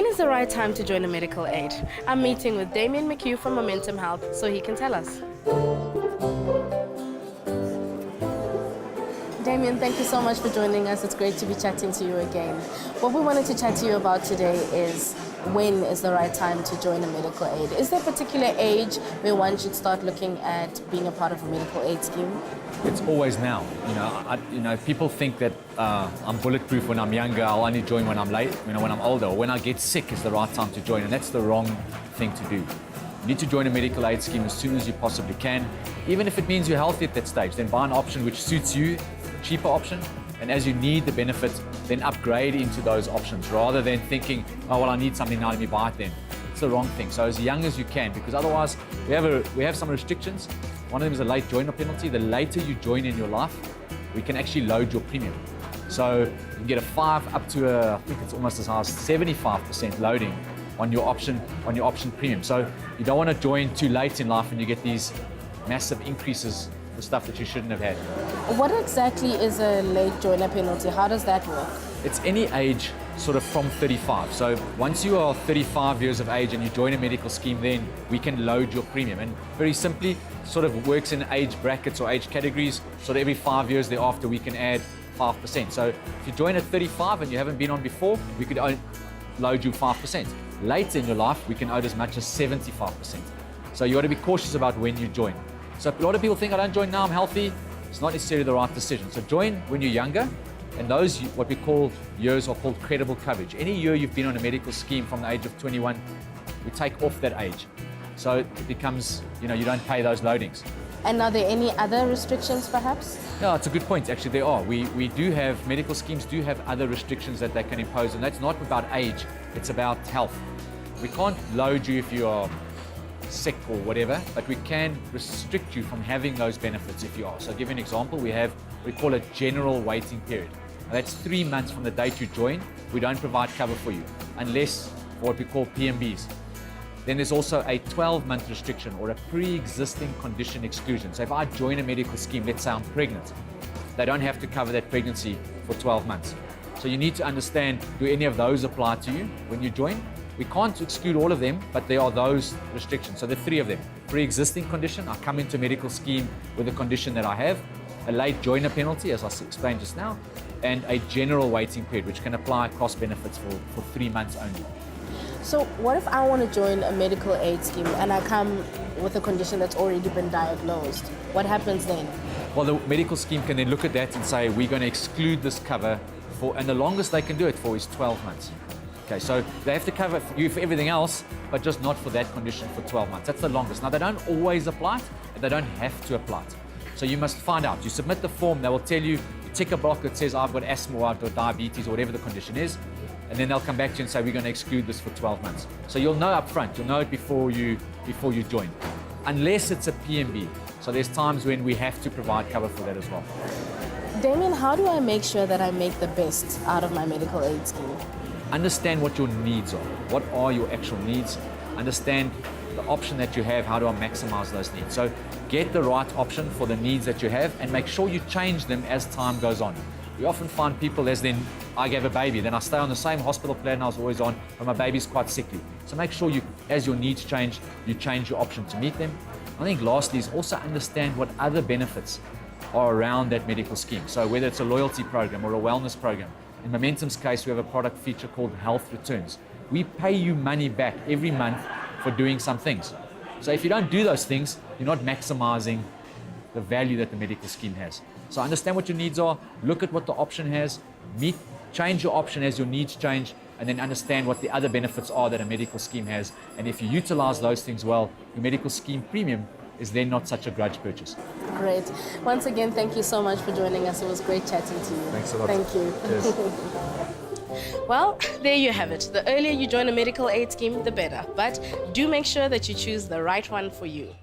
When is the right time to join a medical aid? I'm meeting with Damian McHugh from Momentum Health so he can tell us. Damian, thank you so much for joining us. It's great to be chatting to you again. What we wanted to chat to you about today is when is the right time to join a medical aid? Is there a particular age where one should start looking at being a part of a medical aid scheme? It's always now. People think that I'm bulletproof when I'm younger. I'll only join when I'm late. When I'm older, or when I get sick is the right time to join, and that's the wrong thing to do. You need to join a medical aid scheme as soon as you possibly can. Even if it means you're healthy at that stage, then buy an option which suits you, a cheaper option. And as you need the benefits, then upgrade into those options rather than thinking, oh, well, I need something now, let me buy it then. It's the wrong thing. So as young as you can, because otherwise we have some restrictions. One of them is a late joiner penalty. The later you join in your life, we can actually load your premium. So you can get a 5 up to I think it's almost as high as 75% loading on your option premium. So you don't want to join too late in life and you get these massive increases for stuff that you shouldn't have had. What exactly is a late joiner penalty? How does that work? It's any age sort of from 35. So once you are 35 years of age and you join a medical scheme, then we can load your premium. And very simply, sort of works in age brackets or age categories. So every 5 years thereafter, we can add 5%. So if you join at 35 and you haven't been on before, we could load you 5%. Later in your life, we can load as much as 75%. So you got to be cautious about when you join. So a lot of people think, I don't join now, I'm healthy. It's not necessarily the right decision. So join when you're younger, and those, what we call years, are called credible coverage. Any year you've been on a medical scheme from the age of 21, we take off that age. So it becomes, you don't pay those loadings. And are there any other restrictions perhaps? No, it's a good point. Actually, there are. We do have, medical schemes do have other restrictions that they can impose, and that's not about age, it's about health. We can't load you if you are sick or whatever, but we can restrict you from having those benefits if you are. So I'll give you an example. We call a general waiting period. Now that's 3 months from the date you join. We don't provide cover for you unless for what we call PMBs. Then there's also a 12-month restriction or a pre-existing condition exclusion. So if I join a medical scheme, let's say I'm pregnant, they don't have to cover that pregnancy for 12 months. So you need to understand, do any of those apply to you when you join? We can't exclude all of them, but there are those restrictions. So there are 3 of them. Pre-existing condition, I come into a medical scheme with a condition that I have, a late joiner penalty, as I explained just now, and a general waiting period, which can apply cost benefits for 3 months only. So what if I want to join a medical aid scheme and I come with a condition that's already been diagnosed? What happens then? Well, the medical scheme can then look at that and say, we're going to exclude this cover for, and the longest they can do it for is 12 months. Okay, so they have to cover you for everything else, but just not for that condition for 12 months. That's the longest. Now, they don't always apply it, and they don't have to apply it. So you must find out. You submit the form, they will tell you, you tick a block that says, I've got asthma or I've got diabetes or whatever the condition is, and then they'll come back to you and say, we're going to exclude this for 12 months. So you'll know up front, you'll know it before you join, unless it's a PMB. So there's times when we have to provide cover for that as well. Damian, how do I make sure that I make the best out of my medical aid scheme? Understand what your needs are. What are your actual needs? Understand the option that you have, how do I maximize those needs? So get the right option for the needs that you have and make sure you change them as time goes on. We often find people I gave a baby, then I stay on the same hospital plan I was always on, but my baby's quite sickly. So make sure as your needs change, you change your option to meet them. I think lastly is also understand what other benefits are around that medical scheme. So whether it's a loyalty program or a wellness program. In Momentum's case, we have a product feature called Health Returns. We pay you money back every month for doing some things. So if you don't do those things, you're not maximizing the value that the medical scheme has. So understand what your needs are, look at what the option has, change your option as your needs change, and then understand what the other benefits are that a medical scheme has. And if you utilize those things well, your medical scheme premium is then not such a grudge purchase. Great. Once again, thank you so much for joining us. It was great chatting to you. Thanks a lot. Thank you. Cheers. Well, there you have it. The earlier you join a medical aid scheme, the better. But do make sure that you choose the right one for you.